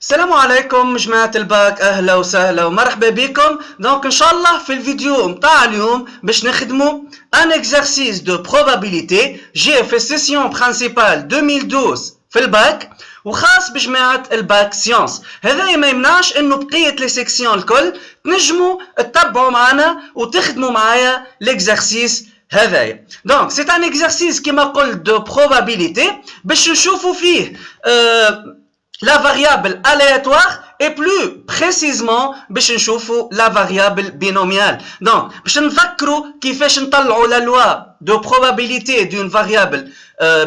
السلام عليكم جماعة الباك، أهلا وسهلا ومرحبا بكم. دونك إن شاء الله في الفيديو متاع اليوم باش نخدمو un exercice de probabilité جي في السيسيون برينسيبال 2012 في الباك وخاص بجماعة الباك سيونس. هذا ما يمنعش انه بقية لي سيكسيون الكل تنجموا تتبعوا معنا وتخدموا معايا l'exercice هذايا. دونك سي ان exercice كيما قلت دو probabilité باش نشوفوا فيه la variable aléatoire et plus précisément باش نشوفوا la variable binomiale. Donc باش نفكروا كيفاش نطلعوا la loi de probabilité d'une variable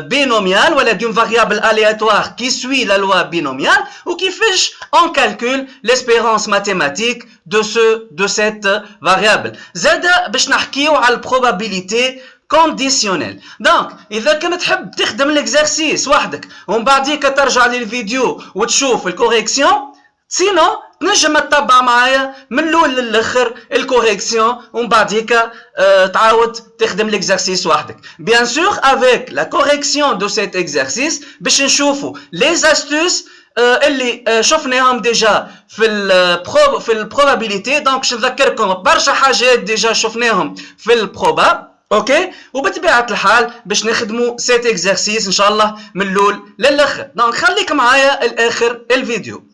binomiale ولا d'une variable aléatoire qui suit la loi binomiale ou كيفاش on calcule l'espérance mathématique de cette variable. زادا باش نحكيو على probabilité كونديسيونيل. دونك اذا كنت تحب تخدم الاكزرسيس وحدك ومن بعديك ترجع للفيديو وتشوف الكوريكسيون، سينو تنجم تتبع معايا من الاول للاخر الكوريكسيون ومن بعديك تعاود تخدم الاكزرسيس وحدك. بيان سور افيك لا كوريكسيون دو سيت اكزرسيس باش نشوفوا لي استوس اللي شفناهم ديجا في البروبابيليتي. دونك باش نذكركم برشا حاجات ديجا شفناهم في البروباب. اوكي، وبطبيعه الحال باش نخدموا سيت اكزرسيس ان شاء الله من الاول للاخر. دونك خليك معايا الاخر الفيديو.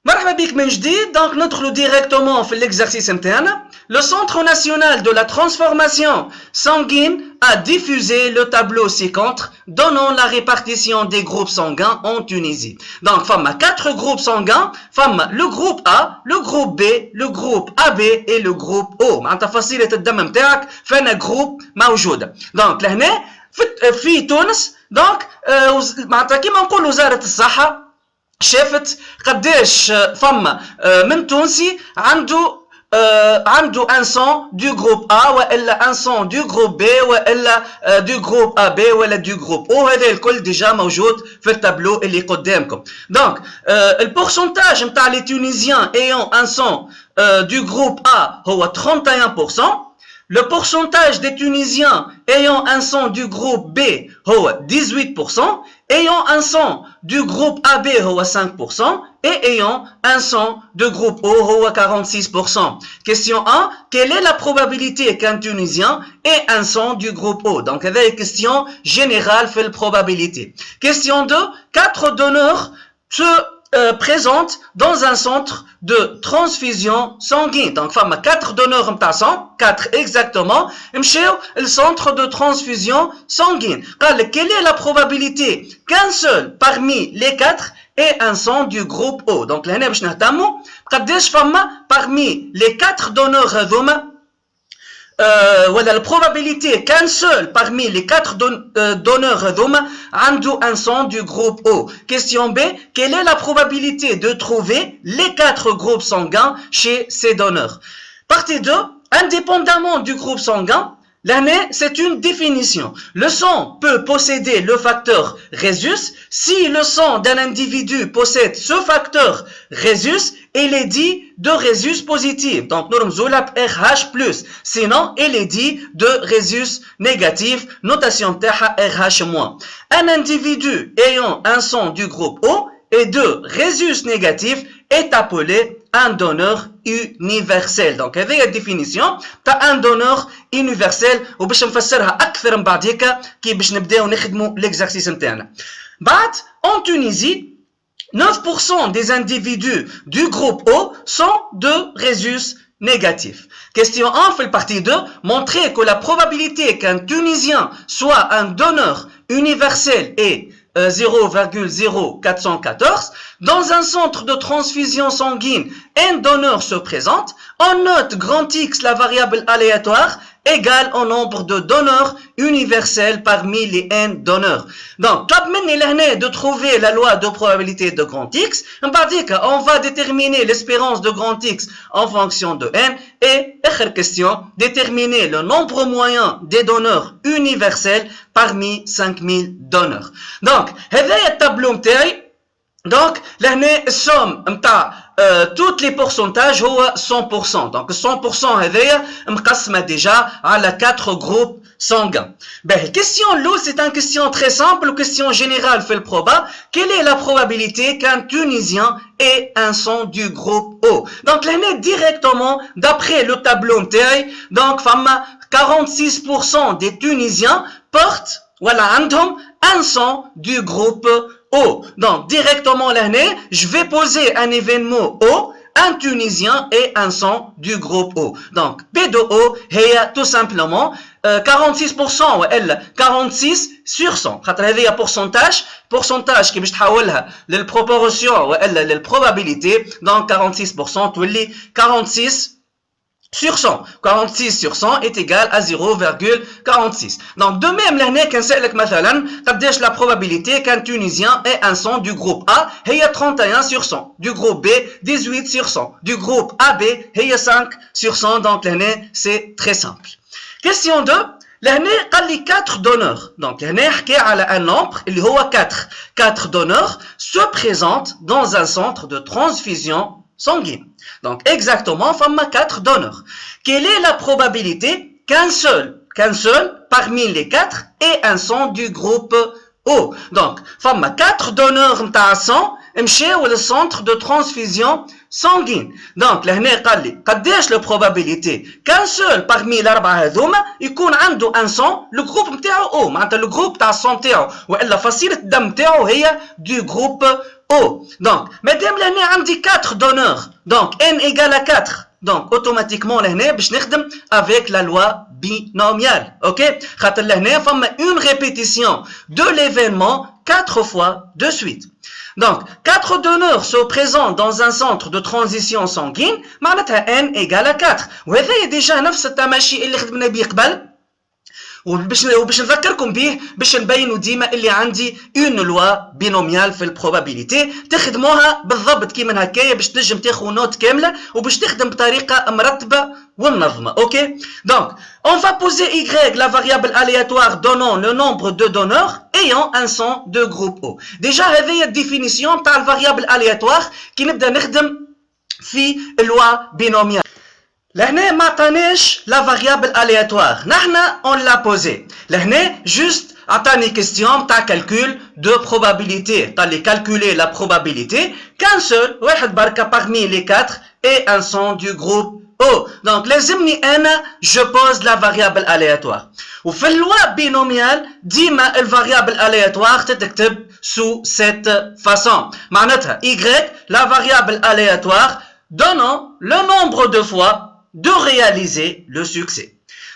مرحبا بك من جديد. دونك ندخلوا ديريكتومون في الاكزرسيس نتاعنا. Le Centre national de la transformation sanguine a diffusé le tableau ci-contre donnant la répartition des groupes sanguins en Tunisie. Donc, فما 4 groupes sanguins. فما le groupe A, le groupe B, le groupe AB et le groupe O. معناتها فصيلة الدم نتاعك فانا جروب موجودة. دونك لهنا في تونس دونك معناتها كيما نقول وزارة الصحة شافت قداش فما من تونسي عنده ان سون دو جروب A والا ان سون دو جروب B والا دو جروب AB ولا دو جروب O. هذا الكل ديجا موجود في التابلو اللي قدامكم. دونك البورسنتاج نتاع لي تونيزيان ايون ان سون دو جروب A هو 31%. Le pourcentage des Tunisiens ayant un sang du groupe B هو 18%, ayant un sang du groupe AB هو 5% et ayant un sang du groupe O هو 46%. Question 1, quelle est la probabilité qu'un Tunisien ait un sang du groupe O? Donc, c'est une question générale في la probabilité. Question 2, 4 donneurs se présente dans un centre de transfusion sanguine. Donc, femme 4 donneurs de sang, 4 exactement, le centre de transfusion sanguine. Quelle est la probabilité qu'un seul parmi les 4 ait un sang du groupe O? Donc, là, parmi les 4 donneurs voilà la probabilité qu'un seul parmi les 4 donneurs a un sang du groupe O. Question B, quelle est la probabilité de trouver les 4 groupes sanguins chez ces donneurs? Partie 2, indépendamment du groupe sanguin, l'année, c'est une définition. Le sang peut posséder le facteur rhésus. Si le sang d'un individu possède ce facteur rhésus, il est dit de rhésus positif. Donc, nous avons RH+. Sinon, il est dit de rhésus négatif. Notation RH-. Un individu ayant un sang du groupe O et de rhésus négatif est appelé un donneur universel. Donc, هذه هي الديفينيسيون تاع un donneur universel وباش نفسرها أكثر من بعديك كي باش نبداو نخدموا l'exercice نتاعنا. بعد en Tunisie 9% des individus du groupe O sont de rhésus négatif. Question 1 fait partie 2, montrer que la probabilité qu'un Tunisien soit un donneur universel est 0,0414. Dans un centre de transfusion sanguine, un donneur se présente. On note grand X la variable aléatoire égale au nombre de donneurs universels parmi les n donneurs. Donc, de trouver la loi de probabilité de grand X, on va déterminer l'espérance de grand X en fonction de n et, question, déterminer le nombre moyen des donneurs universels parmi 5000 donneurs. Donc, هذا التابلو متاعي. Donc, l'année somme متاع tous les pourcentages هو 100%. Donc 100% هذايا مقسمة déjà على 4 groupes sanguins. Ben, question l'eau, c'est une question très simple, question générale fait le proba. Quelle est la probabilité qu'un Tunisien ait un sang du groupe O? Donc là, directement, d'après le tableau نتاعي, donc 46% des Tunisiens portent, voilà, un sang du groupe O. Donc directement là, je vais poser un événement O, un Tunisien et un sang du groupe O. Donc P de O est tout simplement 46% ou 46 sur 100. خاطر هذه pourcentage qui باش تحولها للproportion ou للprobabilité. Donc 46% تولي 46 sur 100. 46 sur 100 est égal à 0,46. Donc, de même, l'année qu'un seul مثلا, قداش la probabilité qu'un Tunisien ait un sang du groupe A, هي 31 sur 100. Du groupe B, 18 sur 100. Du groupe AB, هي 5 sur 100. Donc, l'année, c'est très simple. Question 2. L'année, قال لي 4 donneurs. Donc, l'année, حكي على un nombre, اللي هو 4. 4 donneurs se présentent dans un centre de transfusion sanguine. Donc, exactement, femme 4 donneurs. Quelle est la probabilité qu'un seul parmi les 4 ait un sang du groupe O? Donc, femme 4 donneurs m'ta sang, مشاو le centre de transfusion sanguine. Donc, لهنا قال لي قداش la probabilité qu'un seul parmi الأربعة هذوما يكون عنده un sang le groupe نتاعو O. معناتها le groupe تاع الصون نتاعو وإلا فصيلة الدم نتاعو هي du groupe O. Donc, madame l'année عندي 4 donneurs. Donc, n égale à 4. Donc, automatiquement, l'année, باش نخدم avec la loi binomiale. Ok? خاطر l'année, فما une répétition de l'événement 4 fois de suite. Donc, 4 donneurs se présentent dans un centre de transition sanguine. معناتها n égale à 4. وهذا déjà نفس التماشي اللي خدمنا بيه قبل. وباش نذكركم به باش نبينوا ديما اللي عندي اون لوا بينوميال في البروبابيليتي تخدموها بالضبط كيما هكايا باش تنجم تاخذوا نوت كامله وباش تخدم بطريقه مرتبه ومنظمه. اوكي دونك on va poser y la variable aléatoire donnant le nombre de donneurs ayant un sang de groupe O. déjà هذه الديفينيسيون تاع الفاريابل aléatoire كي نبدا نخدم في لوا بينوميال. لهنا ما عطانيش لا فاريابل aléatoire. نحنا on l'a posé. لهنا juste عطاني question تاع calcul de probabilité. قال لي calculer la probabilité qu'un seul واحد بركة parmi les 4 ait un sang du groupe O. Donc لازمني أنا je pose la variable aléatoire. وفي اللوا بينوميال ديما الفاريابل aléatoire تتكتب sous cette façon. معناتها y la variable aléatoire donnant le nombre de fois de réaliser le succès.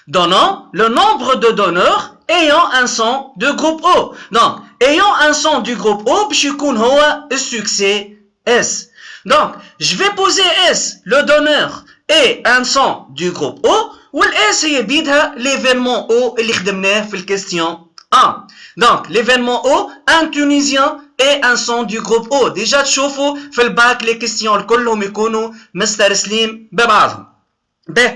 Donnant le nombre de donneurs ayant un sang de groupe O. Donc, ayant un sang du groupe O, باش يكون هو الsuccès S. Donc, je vais poser S, le donneur, et un sang du groupe O, والS هي بيدها l'événement O اللي خدمناه في الكيستيون 1. Donc, l'événement O, un Tunisien et un sang du groupe O. Déjà تشوفوا في الباك les questions كلهم يكونوا مسترسلين ببعضهم. Ben,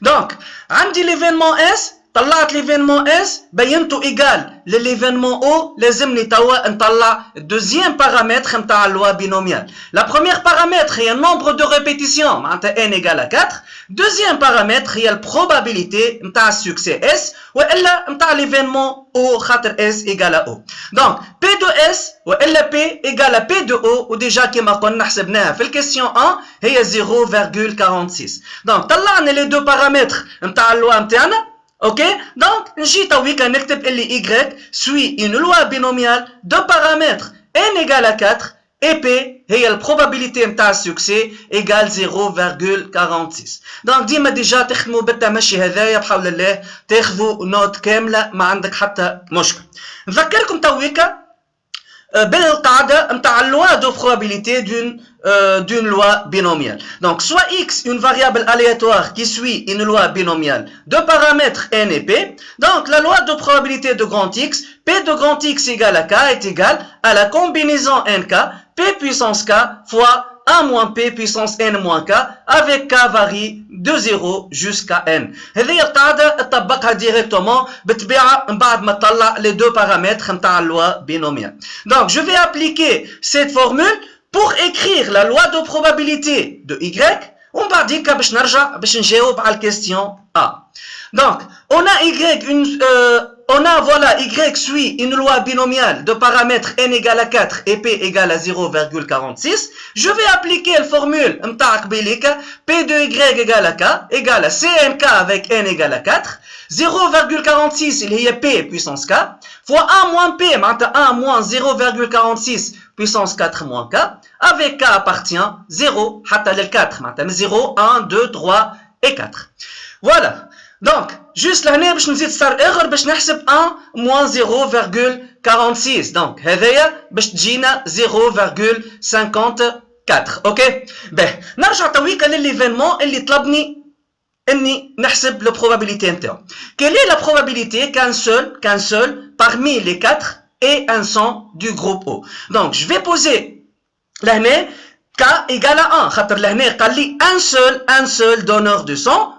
donc, عندي l'événement S, طلعت l'événement S, بينته égal l'événement O, لازمني توا نطلع deuxième paramètre نتاع اللوا بينوميال. La première paramètre هي nombre de répétitions, معناتها n égale à 4. Deuxième paramètre هي probabilité نتاع succès S, وإلا نتاع l'événement O خاطر S égale à O. Donc, P de S وإلا P égale à P de O, وديجا كما قلنا حسبناها في الكيستيون 1 هي 0,46. Donc, طلعنا les deux paramètres نتاع اللوا نتاعنا. Ok, donc, نجي تويك نكتب اللي y suit une loi binomiale de paramètres n égale à 4 et p هي البروبابيليتي نتاع السكسي égale 0,46. donc ديما ديجا تخدموا بالتمشي هذايا بحول الله تاخذوا نوت كامله ما عندك حتى مشكل. نذكركم تويكا بالقاعده نتاع اللوا دو probabilité d'une loi binomiale. Donc, soit x, une variable aléatoire qui suit une loi binomiale de paramètres n et p. Donc, la loi de probabilité de grand x, p de grand x égale à k est égal à la combinaison nk, p puissance k fois 1 moins p puissance n moins k, avec k varie de 0 jusqu'à n. هذه القاعدة تطبقها directement بطبيعة من بعد ما تطلع les deux paramètres نتاع اللوا binomiale. Donc, je vais appliquer cette formule pour écrire la loi de probabilité de Y, on va dire que la question A. Donc, on a Y suit une loi binomiale de paramètres n égale à 4 et p égale à 0,46. Je vais appliquer la formule P de Y égale à K égale à CNK avec n égale à 4. 0,46 il y a P puissance K fois 1 moins P, 1 moins 0,46 puissance 4 moins K, avec K appartient 0, le 4, 0, 1, 2, 3 et 4. Voilà. Donc, juste là, باش نزيد صار error باش نحسب 1 moins 0,46. Donc, هذايا باش تجينا 0,54. اوكي؟ باهي، نرجع تويكا للإيفينمون اللي طلبني اني نحسب la probabilité نتاعو. Quelle est la probabilité qu'un seul parmi les 4 ait un sang du groupe O? Donc, je vais poser لهنا K égale à 1. خاطر لهنا قال لي un seul donneur de sang.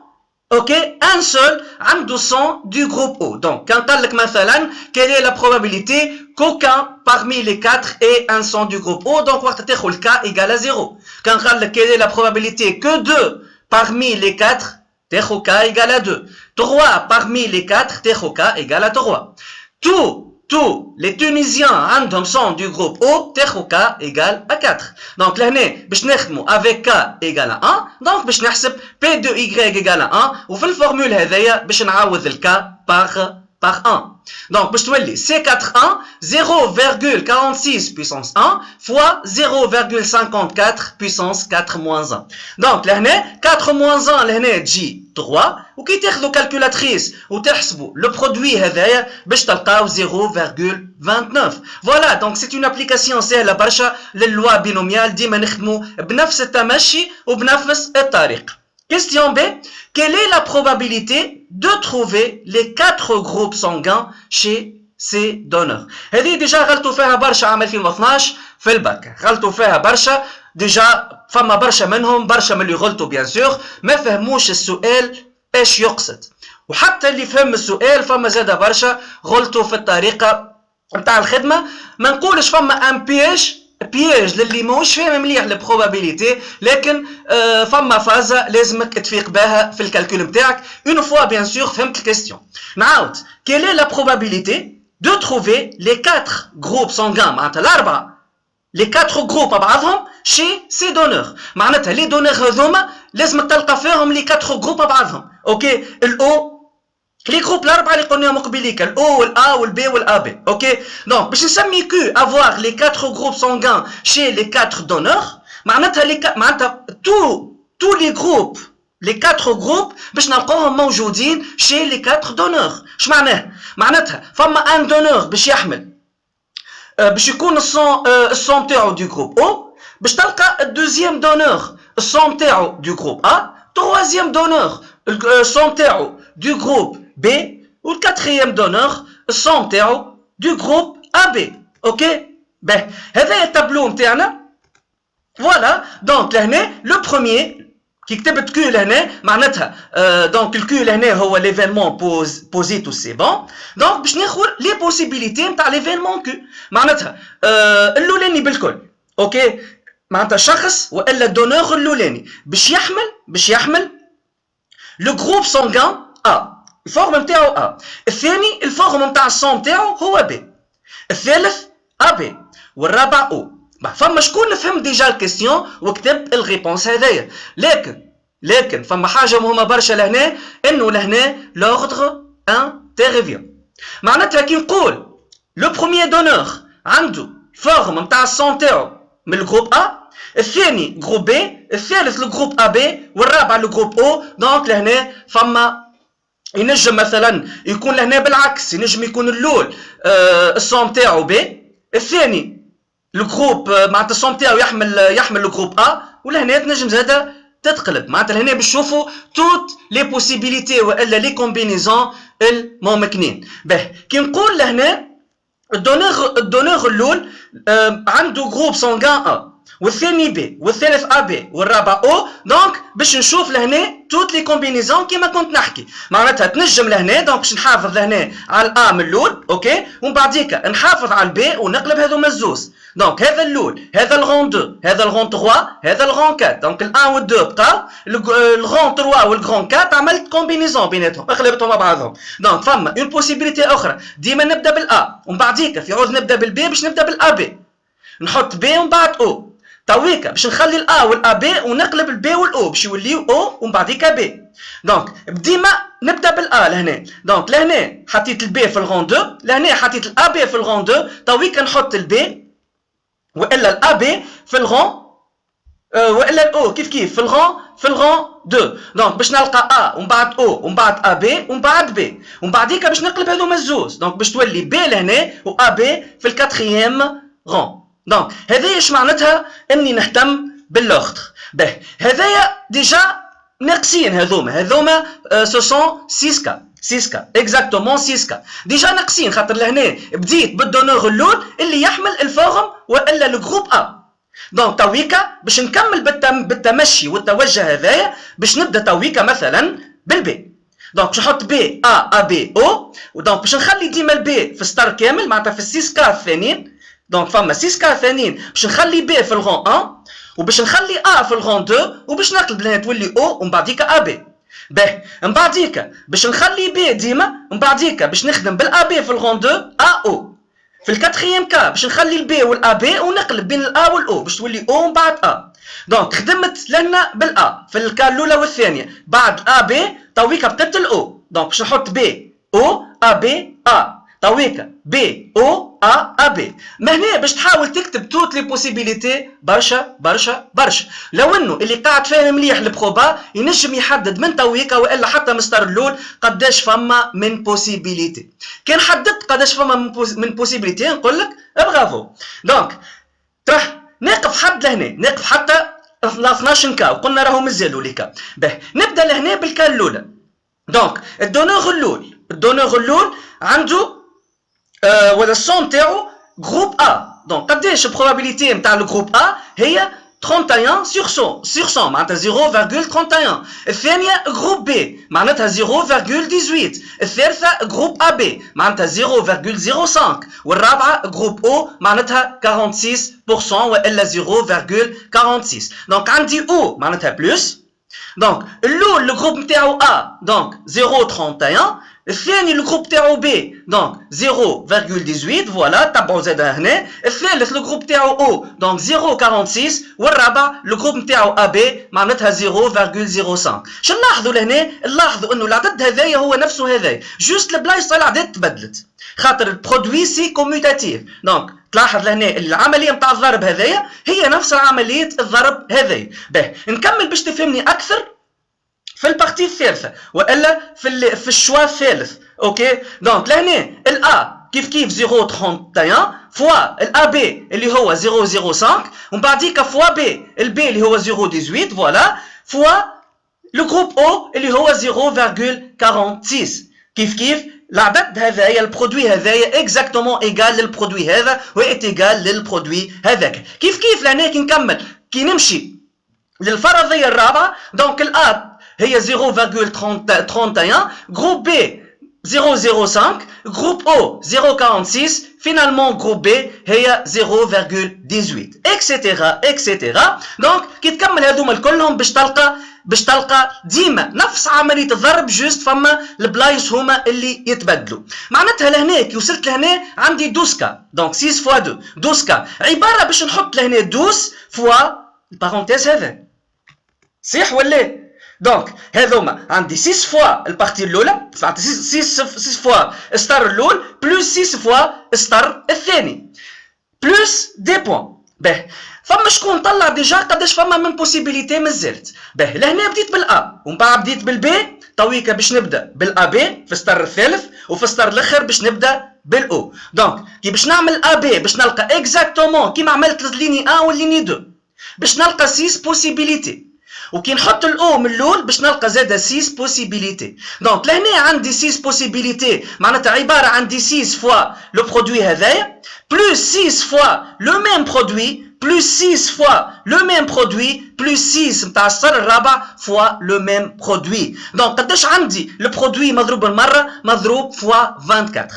Ok, un seul عنده sang du groupe O. Donc, quand قال لك مثلا quelle est la probabilité qu'aucun parmi les 4 ait un sang du groupe O? Donc, وقت تاخذ K égale à 0. Quand قال لك quelle est la probabilité que 2 parmi les 4 تاخذ K égale à 2. 3 parmi les 4 تاخذ K égale à 3. Tous les Tunisiens عندهم sang du groupe O تاخذ K égale à 4. Donc لهنا باش نخدموا avec K égale à 1. Donc باش نحسب P de Y égale à 1 وفي الفورمول هذايا باش نعوض ال K par 1. Donc باش تولي C41 0,46 puissance 1 fois 0,54 puissance 4 moins 1. Donc لهنا 4 moins 1 لهنا تجي 3 وكي تاخذوا calculatrice وتحسبوا le produit هذايا باش تلقاو 0,29. Voilà, donc c'est une application سهله برشا لللوا بينوميال ديما نخدموا بنفس التمشي وبنفس الطريقه. Question B. Quelle est la probabilité de trouver les 4 groupes sanguins chez ces donneurs? هذه ديجا غلطوا فيها برشا عام 2012 في الباك. غلطوا فيها برشا ديجا فما برشا منهم برشا من اللي غلطوا بيان سور ما فهموش السؤال ايش يقصد. وحتى اللي فهم السؤال فما زاد برشا غلطوا في الطريقة نتاع الخدمة. ما نقولش فما ان بياج للي ماهوش فاهم مليح البروبابيليتي لكن فما فازة لازمك تفيق بها في الكالكول نتاعك اون فوا بيان سور فهمت الكيستيون. نعاود quelle est la probabilité de trouver les 4 groupes sanguins معناتها الأربعة les 4 groupes مع بعضهم chez ces donneurs. معناتها لي دونور هذوما لازمك تلقى فيهم لي 4 groupes مع بعضهم. اوكي الاو les groupes الأربعة اللي قلناهم قبيليك ال O, ال A, ال B ou ال AB. Ok? Donc, باش نسمي que avoir les 4 groupes sanguins chez les 4 donneurs, معناتها tous les groupes, les 4 groupes باش نلقاوهم موجودين chez les 4 donneurs. اش معناه؟ معناتها فما un donneur باش يحمل باش يكون الصون تاعو du groupe O, باش تلقى الدوزيام دونور الصون تاعو du groupe A, troisième donneur الصون تاعو du groupe B ou le quatrième donneur son تاعو du groupe AB. Ok? Ben, هذا التابلو نتاعنا. Voilà. Donc لهنا le premier كي كتبت Q لهنا معناتها donc الQ لهنا هو l'événement posé tout c'est bon. Donc باش ناخذ les possibilités نتاع l'événement Q. معناتها الاولاني بالكل. اوكي؟ معناتها شخص والا دونور الاولاني باش يحمل le groupe sanguin A. الفورم نتاعو A. الثاني الفورم نتاع الصون نتاعو هو B. الثالث AB والرابع O. فما شكون فهم ديجا الكيستيون وكتب الريبونس هذايا. لكن فما حاجه مهمه برشا لهنا انه لهنا لوردر انترفيون. معناتها كي نقول لو بروميير دونور عنده فورم نتاع الصون نتاعو من الجروب A، الثاني جروب B، الثالث الجروب AB والرابع الجروب O. دونك لهنا فما ينجم مثلا يكون لهنا بالعكس، ينجم يكون الاول الصون تاعو بي، الثاني الجروب معناتها الصون تاعو يحمل الجروب ا، ولهنا تنجم زاده تتقلب. معناتها لهنا باش نشوفوا توت لي بوسيبيليتي والا لي كومبينيزون الممكنين. باهي كي نقول لهنا الدونور الاول عنده جروب سانغان ا، والثاني بي والثالث ا بي والرابع او. دونك باش نشوف لهنا توت لي كومبينيزون كيما كنت نحكي، معناتها تنجم لهنا. دونك باش نحافظ لهنا على الأ من الأول، أوكي، ومن بعديك نحافظ على البي ونقلب هذوما الزوز. دونك هذا الأول، هذا الغون 2، هذا الغون 3، هذا الغون 4. دونك الأن والدو بقاو، الغون 3 والغون 4 عملت كومبينيزون بيناتهم، قلبتهم مع بعضهم. دونك فما اون بوسيبيليتي أخرى، ديما نبدا بالأ ومن بعديك في عوض نبدا بالبي باش نبدا بالأ بي، نحط بي ومن بعد او. تويكا باش نخلي الأ والأ بي ونقلب البي والأو باش يوليو او ومن بعديك بي. دونك ديما نبدا بالأ لهنا. دونك لهنا حطيت البي في الغون 2، لهنا حطيت الأ بي في الغون 2. تويكا نحط البي والا الأ بي في الغون والا الاو كيف في الغون 2. دونك باش نلقى ا ومن بعد او ومن بعد ا بي ومن بعد بي ومن بعديك باش نقلب هذوما الزوز. دونك باش تولي بي لهنا و ا بي في الكاتريام غون. دونك هذه اش معناتها اني نهتم باللوغتر. باهي هذايا ديجا ناقصين، هذوما سو سون 6 كا 6 كا اكزاكتومون 6 كا ديجا ناقصين، خاطر لهنا بديت بالدونور اللول اللي يحمل الفورم والا الجروب ا. دونك تويكا باش نكمل بالتمشي والتوجه هذايا باش نبدا تويكا مثلا بالبي. دونك باش نحط بي ا بي او. ودونك باش نخلي ديما البي في ستار كامل معناتها في 6 كا الثانيين. دونك فما 6 كا ثانيين باش نخلي بي في الغون 1 وباش نخلي ا في الغون 2 وباش نقلب لها تولي او ومن بعديك ا بي. باهي من بعديك باش نخلي بي ديما، من بعديك باش نخدم بالا بي في الغون 2 ا او. في الكاتريام كا باش نخلي البي والا بي ونقلب بين الا والاو باش تولي او ومن بعد ا. دونك خدمت لنا بالا في الكا الاولى والثانيه. بعد ا بي تويكا بقيت الاو. دونك باش نحط بي او ا بي ا. تويكا بي او ا بي. ما هنا باش تحاول تكتب توت لي بوسيبيليتي برشا برشا برشا. لو انه اللي قاعد فاهم مليح البروبا ينجم يحدد من تويكا والا حتى مستر اللول قداش فما من بوسيبيليتي. كان حددت قداش فما من بوسيبيليتي نقول لك برافو. دونك راح نقف حد لهنا، نقف حتى 12 كا وقلنا راهو مازالوا لي كا. باهي نبدا لهنا بالكا الاولى. دونك الدونور اللول عنده ولا السون تاعو جروب ا. دونك قداش البروبابيليتي نتاع الجروب ا هي 31 sur 100 معناتها 0.31. الثانيه جروب بي معناتها 0.18. الثالثه جروب ا بي معناتها 0.05. والرابعه جروب او معناتها 46% والا 0.46. دونك عندي او معناتها بلس. دونك الاول الجروب نتاعو ا دونك 0.31. الثاني الجروب تاعو بي دونك 0.18 فوالا تبعوا زاد هنا. الثالث الجروب تاعو او دونك 0.46. والرابع الجروب نتاعو ا بي معناتها 0.05. شنو نلاحظوا لهنا؟ نلاحظوا انه العدد هذايا هو نفسه هذايا، جوست البلايص تاع العدد تبدلت خاطر البرودوي سي كوميوتاتيف. دونك تلاحظ لهنا العمليه نتاع الضرب هذايا هي نفس عمليه الضرب هذايا. باهي نكمل باش تفهمني اكثر في البارتي الثالثه والا في الشوا الثالث. اوكي دونك لهنا الا كيف 0.31 فوا الا بي اللي هو 0.05 ومن بعديك فوا بي البي اللي هو 0.18 فوالا فوا لو جروب او اللي هو 0.46. كيف العدد هذايا البرودوي هذايا اكزاكتومون ايغال للبرودوي هذا وايغال للبرودوي هذاك. كيف لهنا كي نكمل كي نمشي للفرضيه الرابعه. دونك الا هي 0.31. جروب بي 0.05. جروب او 0.46. فينالمون جروب بي هي 0.18 اكسيتيرا. دونك كي تكمل هذوما كلهم باش تلقى ديما نفس عمليه الضرب، جوست فما البلايص هما اللي يتبدلوا. معناتها لهنا كي وصلت لهنا عندي 12 كا. دونك 6 فوا 2 12 كا عباره باش نحط لهنا 12 فوا البارونتيز هذا. صح ولا؟ دونك هذوما عندي 6 فوا البارتي الاولى 6 فوا ستار الاول بلس 6 فوا ستار الثاني بلس دي بوان. باهي فما شكون طلع ديجا قداش فما من بوسيبيليتي مازالت. باهي لهنا بديت بالا ومن بعد بديت بالبي. تويكا باش نبدا بالا بي في ستار الثالث وفي ستار الاخر باش نبدا بالاو. دونك كي باش نعمل ا بي باش نلقى اكزاكتومون كيما عملت ليني 1 والليني 2 باش نلقى 6 بوسيبيليتي. وكي نحط الاو من الاول باش نلقى زاده 6 بوسيبيليتي. دونك لهنا عندي 6 بوسيبيليتي معناتها عباره عن 6 فوا لو برودوي هذايا بلس 6 فوا لو ميم برودوي بلس 6 فوا لو ميم برودوي بلس 6 نتاع الصر الرابع فوا لو ميم برودوي. دونك قداش عندي لو برودوي مضروب بالمره مضروب فوا 24.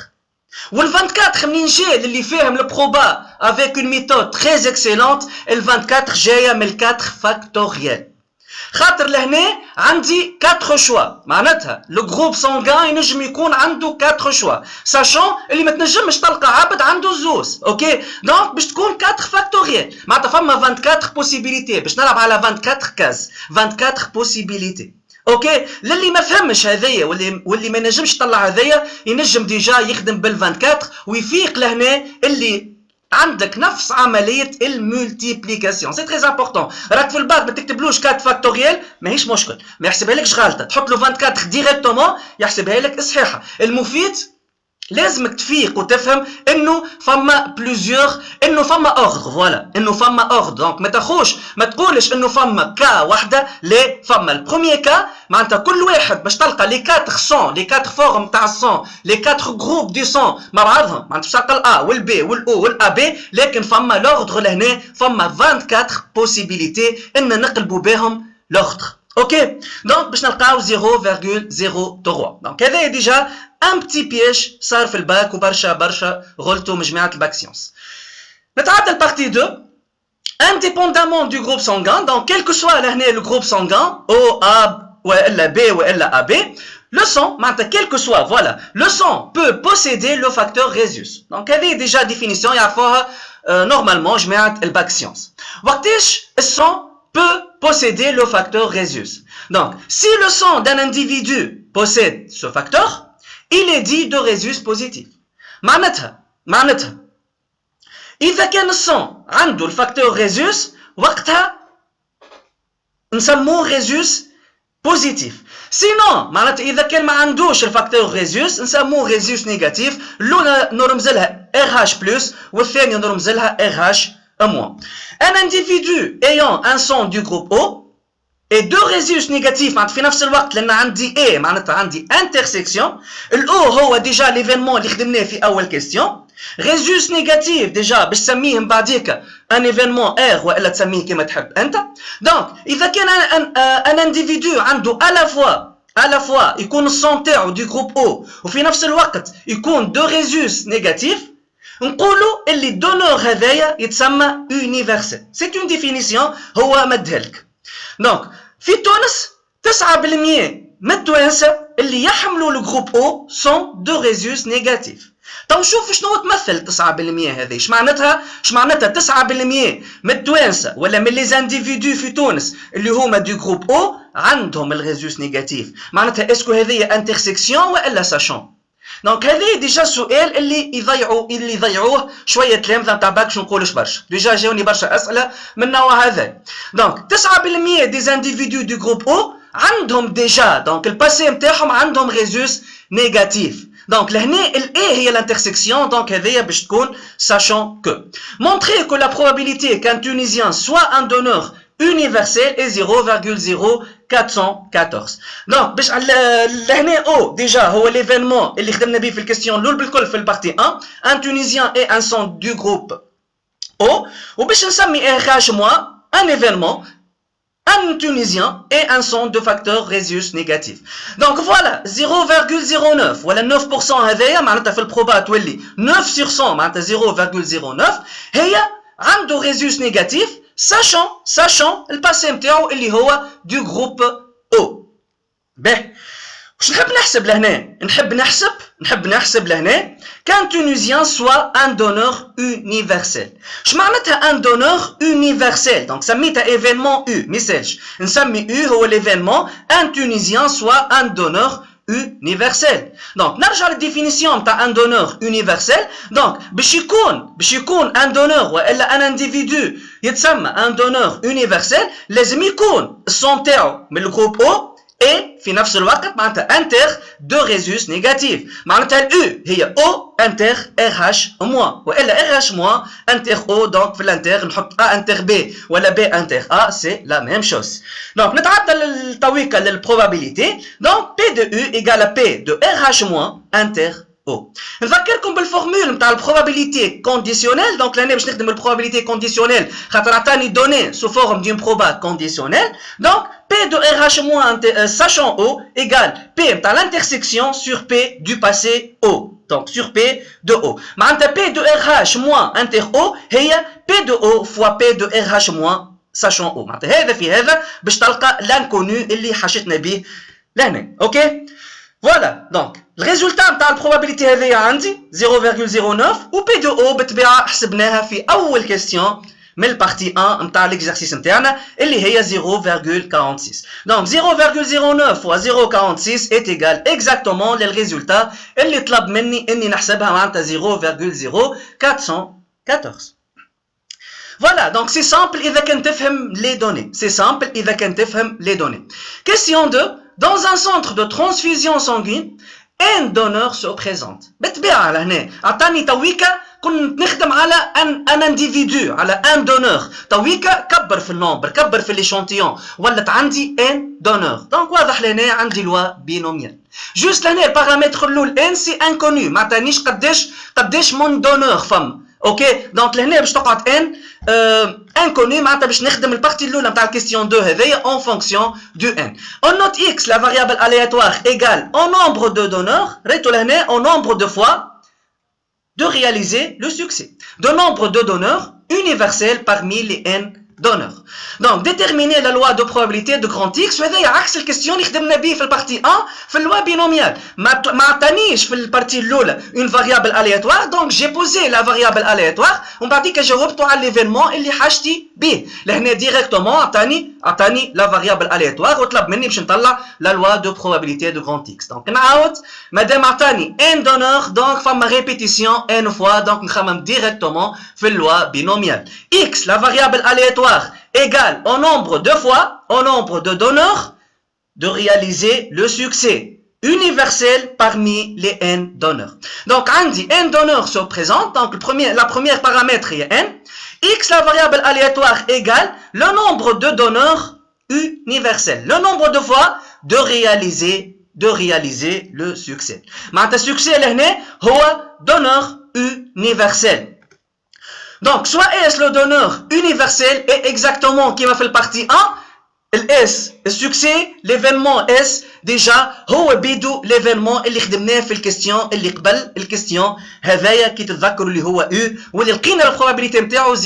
وال 24 منين جاي اللي فاهم لو بروبا افيك اون ميثود تري اكسيلونت ال 24 جايه من 4 فاكتوريال. خاطر لهنا عندي 4 شوا معناتها لو جروب سانغان ينجم يكون عنده 4 شوا ساشون اللي ما تنجمش تلقى عبد عنده زوز. اوكي دونك باش تكون 4 فاكتوريال معناتها فما 24 بوسيبيليتي باش نلعب على 24 كاز 24 بوسيبيليتي. اوكي للي ما فهمش هذايا واللي ما نجمش يطلع هذايا ينجم ديجا يخدم بال 24 ويفيق لهنا اللي عندك نفس عمليه المولتيبليكاسيون. سي تري امبورطون. راك في الباك ما تكتبلوش 4 فاكتوريال ماهيش مشكل ما يحسبها لكش غلطه تحط له 24 ديريكتومون يحسبها لك صحيحه. المفيد لازمك تفيق وتفهم انه فما بلوزيور انه فما اوردر فوالا انه فما اوردر. دونك ما تاخوش ما تقولش انه فما كا واحده لا فما البروميير كا معناتها كل واحد باش تلقى لي 4 سون لي 4 فورم تاع السون لي 4 جروب دي سون مع بعضهم معناتها باش تلقى الا والبي والاو والا بي لكن فما لوردر لهنا فما 24 بوسيبيليتي ان نقلبوا بهم لوردر. اوكي دونك باش نلقاو 0.03. دونك هذا ديجا ان بتي بياج صار في الباك وبرشا غلطوا من جماعه الباك سيونس. نتعدى البارتي 2 indépendamment du groupe sanguin. Donc quel que soit لهنا le groupe sanguin O A والا B والا AB le sang معناتها quel que soit voilà le sang peut posséder le facteur Rhésus. Donc هذه ديجا ديفينيسيون يعرفوها normalement جماعه الباك سيونس. وقتاش السون peut posséder le facteur Rhésus. Donc, si le sang d'un individu possède ce facteur, il est dit de Rhésus positif. معناتها إذا كان السون عنده الفاكتور Rhésus وقتها نسموه Rhésus positif. سينون معناتها إذا كان ما عندوش الفاكتور Rhésus نسموه Rhésus négatif. الأولى نرمز لها RH+ والثانية نرمز لها RH-. Un individu ayant un son du groupe O et deux Rhésus négatifs في نفس الوقت لأن عندي A معناتها عندي intersection. ال O هو ديجا l'événement اللي خدمناه في أول question. Rhésus négatif ديجا باش تسميه من بعديك un événement R وإلا تسميه كما تحب أنت. دونك إذا كان un individu عنده à la fois يكون الصون تاعو du groupe O وفي نفس الوقت يكون deux Rhésus négatifs نقولوا اللي دونور هذايا يتسمى يونيفرسال. سي اون ديفينيسيون هو مدها لك. دونك في تونس 9% من التوانسه اللي يحملوا الجروب او سون دو ريزوس نيجاتيف. تو نشوف شنو تمثل 9% هذه. اش معناتها 9% من التوانسه ولا من لي زانديفيدو في تونس اللي هما دو جروب او عندهم الريزوس نيجاتيف. معناتها اسكو هذه انترسيكسيون ولا ساشون. دونك هذه ديجا السؤال اللي يضيعوه شويه تلامذه نتاع باك شو نقولش برشا. ديجا جاوني برشا اسئله من النوع هذا. دونك 9% دي زانديفيدو دو جروب او عندهم ديجا دونك الباسي نتاعهم عندهم ريزوس نيجاتيف. دونك لهنا الاي هي الانترسيكسيون. دونك هذيا باش تكون ساشون كو montrer que la probabilité qu'un tunisien soit un donneur universel est 0.0414. دونك باش لهنا او ديجا هو ليفينمون اللي خدمنا به في الكيستيون الاولى بالكل في البارتي 1 ان تونيزيان اي ان سون دو جروب او وباش نسمي RH موا ان ايفينمون un Tunisien et un son de facteur Rhésus négatif. Donc voilà 0.09 ولا 9% هذايا معناتها في البروبا تولي 9 sur 100 معناتها 0.09 هي عنده Rhésus négatif sachant الباسي نتاعو اللي هو دو جروب او. باهي واش نحب نحسب لهنا؟ نحب نحسب لهنا qu'un Tunisien soit un donneur universel. اش معناتها un donneur universel؟ دونك سميتها événement U ميساج نسمي U هو l'événement un Tunisien soit un donneur universel. دونك نرجع للديفينيسيون تاع ان دونور يونيفرسال. دونك باش يكون ان دونور والا ان انديفيدو يتسمى ان دونور يونيفرسال لازم يكون السون تاعو من الجروب او اي في نفس الوقت معناتها انتر دو ريزوس نيجاتيف معناتها الاو هي او انتر ار اتش موان والا ار اتش موان انتر او دونك في الانتر نحط ا انتر بي ولا بي انتر ا سي لا ميم شوز دونك نتعدل التويكه للبروبابيليتي دونك بي دو او ايكال بي دو ار اتش موان انتر او نذكركم بالفورمول نتاع البروبابيليتي كونديسيونيل دونك لهنا باش نخدم البروبابيليتي كونديسيونيل خاطر عطاني دوني سو فورم دون بروبا كونديسيونيل دونك P de RH moins sachant O égale P نتاع l'intersection sur P du passé O donc sur P de O معناتها P de RH moins inter O هي P de O fois P de RH moins sachant O معناتها هذا في هذا باش تلقى l'inconnu اللي حشتنا به لهنا اوكي فوالا دونك الريزولتا نتاع البروبابيليتي هذيا عندي 0.09 و بي دو او بالطبيعه حسبناها في اول كيستيون من البارتي 1 نتاع ليكزارسيس نتاعنا اللي هي 0.46 دونك 0.09 و 0.46 est égal exactement للريزولتا اللي طلب مني اني نحسبها معناتها 0.0414 Voilà, donc c'est simple إذا كنت تفهم les données. C'est simple إذا كنت تفهم les données. Question 2. Dans un centre de transfusion sanguine, un donneur se présente. بالطبيعة لهنا عطاني تويكا كنت نخدم على ان انديفيدو على ان دونور تويكا كبر في النومبر كبر في ليشانتيون ولات عندي ان دونور دونك واضح لهنا عندي لوا بينوميال جوست لهنا البارامتر الاول ان سي انكونو ما عطانيش قداش مون دونور فم اوكي دونك لهنا باش تقعد ان انكونو معناتها باش نخدم البارتي الاولى نتاع الكيستيون 2 هذيا اون فونكسيون دو ان اون نوت اكس لا فاريابل الياتوار ايغال اون نومبر دو دونور ريتو لهنا اون نومبر دو فوا de réaliser le succès de nombre de donneurs universels parmi les n donneurs. Donc, déterminer la loi de probabilité de grand X, وهذا عكس الكستيون اللي خدمنا به في البارتي 1 في اللوا بينوميال. ما عطانيش في البارتي الأولى une variable aléatoire, donc j'ai posé la variable aléatoire ومن بعديك جاوبته على ليفينمون اللي حاجتي به. لهنا ديريكتومون عطاني la variable aléatoire وطلب مني باش نطلع la loi de probabilité de grand X. Donc نعاود مادام عطاني n donneur, donc فما répétition n fois, donc نخمم ديريكتومون في اللوا بينوميال. X, la variable aléatoire égale au nombre de fois, au nombre de donneurs, de réaliser le succès universel parmi les n donneurs. Donc, Andy, n donneurs se présente, donc la première paramètre est n. X, la variable aléatoire, égale le nombre de donneurs universels. Le nombre de fois de réaliser le succès. Mais le succès, c'est donneur universel. Donc, soit S le donneur universel est exactement qui m'a fait le partie 1, S, le succès, l'événement S, déjà, هو بيدو l'événement اللي خدمناه في الكيستيون اللي قبل الكيستيون هذايا كي تتذكروا اللي هو U واللي لقينا البروبابيليتي نتاعو 0.0414.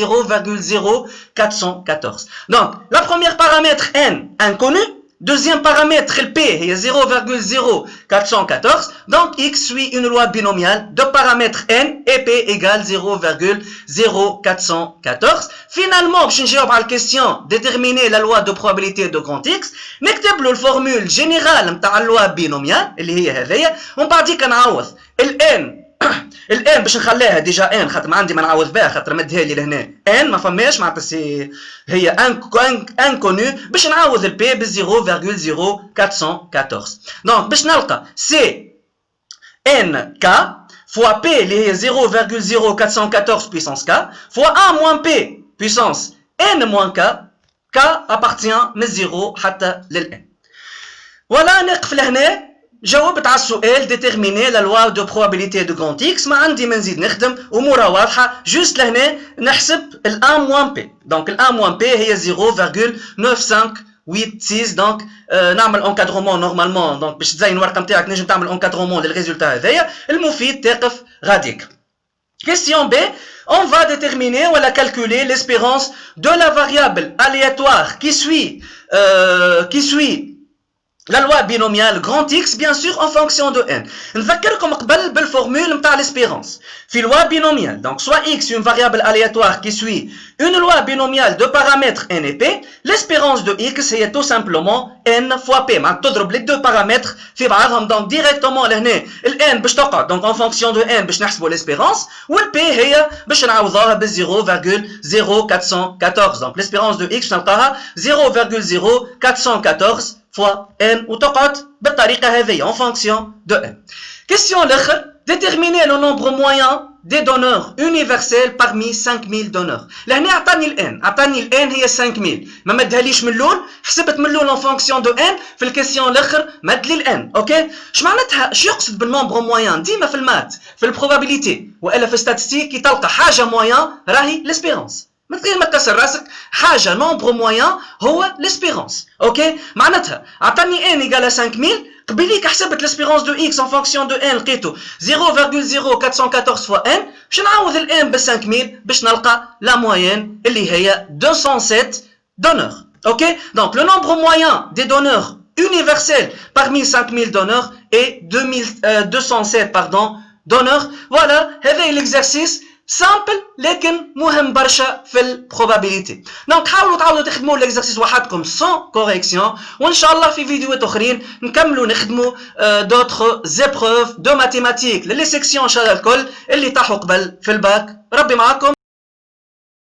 Donc, la première paramètre N inconnu. Deuxième paramètre, le P est 0.0414. Donc, X suit une loi binomiale de paramètres N et P égale 0.0414. Finalement, je vais à la question déterminer la loi de probabilité de grand X. نكتب له الفورمule générale نتاع اللوا binomiale اللي هي هذيا ومن بعديك نعوض ال N الان باش نخليها ديجا ان خاطر ما عندي ما نعوض بها خاطر مدها لي لهنا ان ما فماش معناتها هي انكونو باش نعوض البي ب 0.0414 دونك باش نلقى سي ان كا فوا بي اللي هي 0.0414 puissance k فوا 1 moins p puissance n moins k k appartient من 0 حتى للان ولا نقف لهنا جاوبت على السؤال ديتيرميني لا لوا دو بروبابيليتي دو غران اكس ما عندي ما نزيد نخدم امورها واضحه جوست لهنا نحسب الان موان بي دونك الان موان بي هي 0.9586 دونك نعمل انكادرومون نورمالمون دونك باش تزين الورقه نتاعك نجم تعمل انكادرومون للريزولتا هذايا المفيد تقف غاديك. Question B, on va déterminer ou calculer l'espérance de la variable aléatoire qui suit la loi binomiale grand X, bien sûr, en fonction de n. نذكركم قبل بالفورمule نتاع l'espérance. في loi binomiale, donc soit X une variable aléatoire qui suit une loi binomiale de paramètres n et p, l'espérance de X est tout simplement n fois p. معناتها تضرب les deux paramètres في بعضهم donc directement لهنا ال n باش تقعد donc en fonction de n باش نحسبوا l'espérance وال p هي باش نعوضوها ب 0.0414 donc l'espérance de X نلقاها 0.0414 fois n وتقعد بالطريقة هذه en fonction de n. Question الأخر, déterminer le nombre moyen des donneurs universels parmi 5000 donneurs. لهنا عطاني ال n هي 5000 ما مدهاليش من الأول, حسبت من الأول en fonction de n. في الكيسيون الأخر مد لي ال n. اوكي, اش معناتها اش يقصد بالنومبر موين؟ ديما في المات في البروبابيليتي والا في الستاتستيك كي تلقى حاجة موين راهي ليسبيرونس. من غير ما تكسر راسك, حاجة نومبر موين هو ليسبيرونس. اوكي, معناتها عطاني n égale à 5000, قبليك حسبت l'espérance de x en fonction de n لقيته 0,0414 fois n, باش نعوض ال n ب 5000 باش نلقى la moyenne اللي هي 207 donneurs. Ok, donc le nombre moyen des donneurs universels parmi 5000 donneurs est 207 donneurs. Voilà, هذا l'exercice سامبل لكن مهم برشا في البروبابيليتي. دونك حاولوا تعاودوا تخدموا الاكزرسيس وحدكم سون كوريكسيون, وان شاء الله في فيديوهات اخرين نكملوا نخدموا دوتر زيبروف دو ماتيماتيك للي سيكسيون ان شاء الله الكل اللي طاحوا قبل في الباك. ربي معاكم.